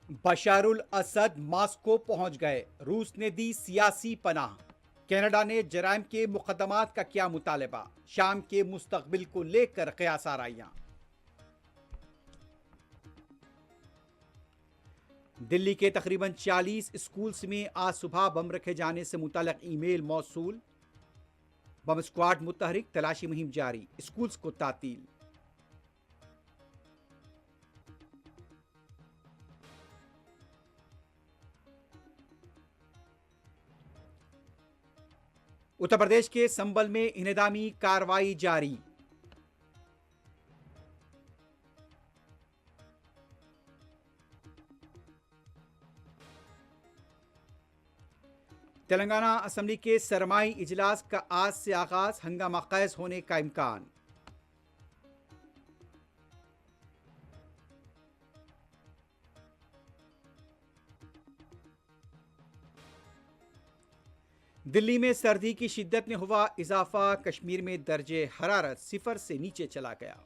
बशारुल Asad Moscow पहुंच गए, रूस ने दी सियासी पनाह। कनाडा ने जराइम के मुकदमात का किया मुतालबा, शाम के मुस्तकबिल को लेकर कयास आराइयां। दिल्ली के तकरीबन 40 स्कूल्स में आज सुबह बम रखे जाने से मुतल्लिक ईमेल मौसूल। बम स्क्वाड मुतहरिक, तलाशी मुहिम जारी, स्कूल्स को तातील। उत्तर प्रदेश के संबल में इन्हदामी कार्रवाई जारी। तेलंगाना असेंबली के सरमाई इजलास का आज से आगाज, हंगामा कैस होने का इम्कान। दिल्ली में सर्दी की शिद्दत में हुआ इजाफा, कश्मीर में दर्जे हरारत 0 से नीचे चला गया।